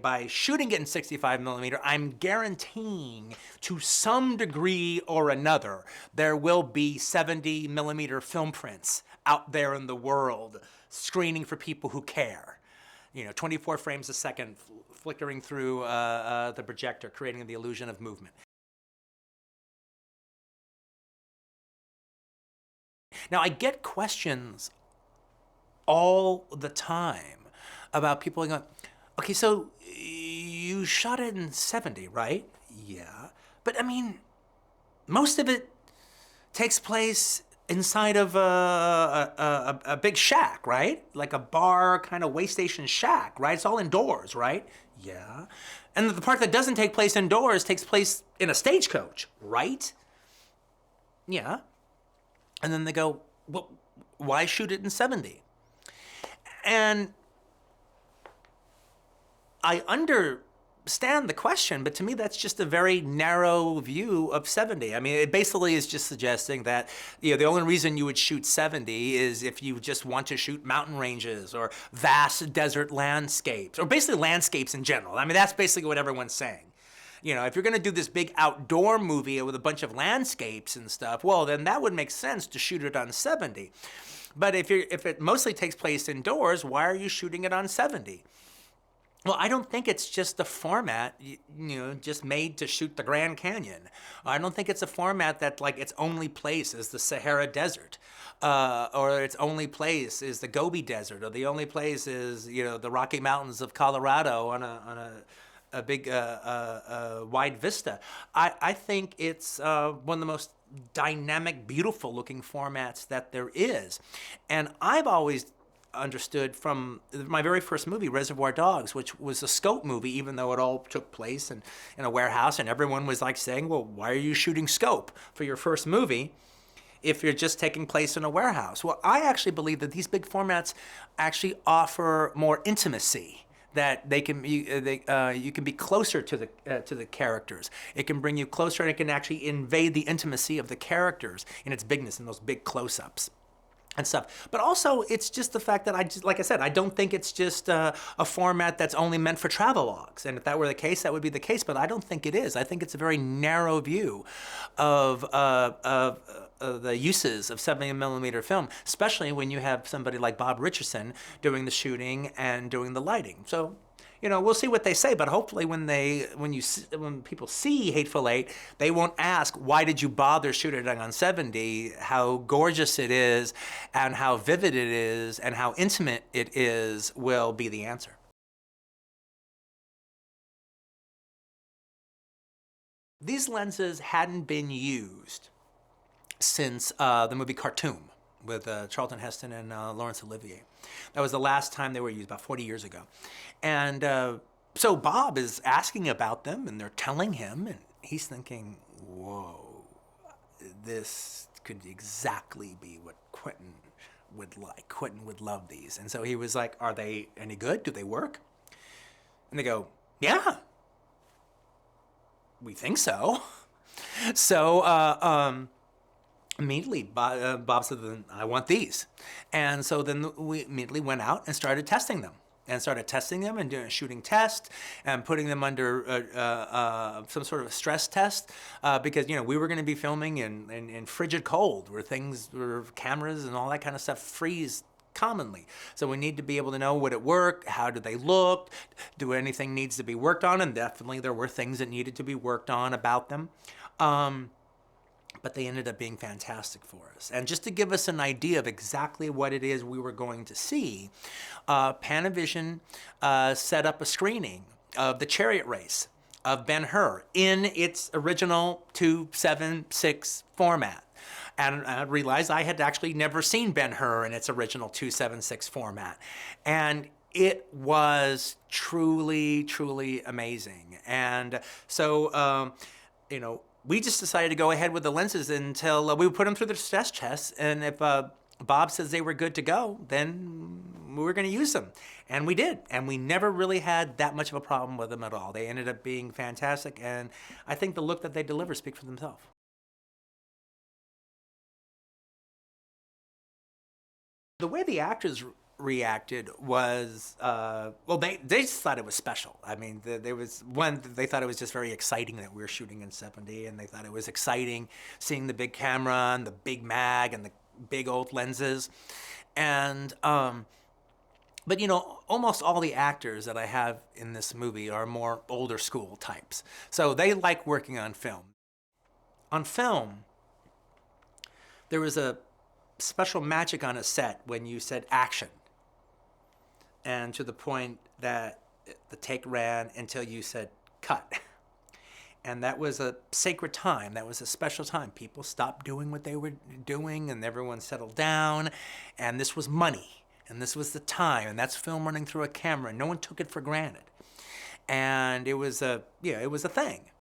By shooting it in 65mm, I'm guaranteeing to some degree or another, there will be 70mm film prints out there in the world screening for people who care. 24 frames a second flickering through the projector, creating the illusion of movement. Now, I get questions all the time about people going, okay, so you shot it in 70, right? Yeah. But I mean, most of it takes place inside of a big shack, right? Like a bar kind of way station shack, right? It's all indoors, right? Yeah. And the part that doesn't take place indoors takes place in a stagecoach, right? Yeah. And then they go, well, why shoot it in 70? And I understand the question, but to me that's just a very narrow view of 70. I mean, it basically is just suggesting that the only reason you would shoot 70 is if you just want to shoot mountain ranges or vast desert landscapes, or basically landscapes in general. I mean, that's basically what everyone's saying. If you're gonna do this big outdoor movie with a bunch of landscapes and stuff, well, then that would make sense to shoot it on 70. But if it mostly takes place indoors, why are you shooting it on 70? Well, I don't think it's just a format, just made to shoot the Grand Canyon. I don't think it's a format that, like, its only place is the Sahara Desert, or its only place is the Gobi Desert, or the only place is, the Rocky Mountains of Colorado on a big wide vista. I think it's one of the most dynamic, beautiful looking formats that there is. And I've always understood from my very first movie, Reservoir Dogs, which was a scope movie, even though it all took place in a warehouse, and everyone was like saying, well, why are you shooting scope for your first movie if you're just taking place in a warehouse? Well, I actually believe that these big formats actually offer more intimacy, that you can be closer to the characters. It can bring you closer, and it can actually invade the intimacy of the characters in its bigness in those big close-ups and stuff. But also, it's just the fact that like I said, I don't think it's just a format that's only meant for travelogues. And if that were the case, that would be the case. But I don't think it is. I think it's a very narrow view of the uses of 70mm film, especially when you have somebody like Bob Richardson doing the shooting and doing the lighting. So, we'll see what they say, but hopefully when people see Hateful Eight, they won't ask, why did you bother shooting it on 70? How gorgeous it is, and how vivid it is, and how intimate it is will be the answer. These lenses hadn't been used since the movie Khartoum with Charlton Heston and Laurence Olivier. That was the last time they were used, about 40 years ago. And so Bob is asking about them, and they're telling him, and he's thinking, whoa, this could exactly be what Quentin would like. Quentin would love these. And so he was like, are they any good? Do they work? And they go, yeah, we think so. So, immediately, Bob said, I want these. And so then we immediately went out and started testing them. And shooting tests and putting them under some sort of a stress test because, we were going to be filming in frigid cold where cameras and all that kind of stuff freeze commonly. So we need to be able to know, would it work? How do they look? Do anything needs to be worked on? And definitely there were things that needed to be worked on about them. But they ended up being fantastic for us. And just to give us an idea of exactly what it is we were going to see, Panavision set up a screening of the Chariot Race of Ben-Hur in its original 2.7.6 format. And I realized I had actually never seen Ben-Hur in its original 2.7.6 format. And it was truly, truly amazing. And so, we just decided to go ahead with the lenses until we put them through the stress tests. And if Bob says they were good to go, then we were going to use them. And we did. And we never really had that much of a problem with them at all. They ended up being fantastic. And I think the look that they deliver speaks for themselves. The way the actors reacted was, well, they just thought it was special. I mean, there was one, they thought it was just very exciting that we were shooting in 70, and they thought it was exciting seeing the big camera and the big mag and the big old lenses. And, but almost all the actors that I have in this movie are more older school types. So they like working on film. On film, there was a special magic on a set when you said action, and to the point that the take ran until you said cut. And that was a sacred time. That was a special time. People stopped doing what they were doing and everyone settled down. And this was money. And this was the time. And that's film running through a camera. No one took it for granted. And it was a, it was a thing.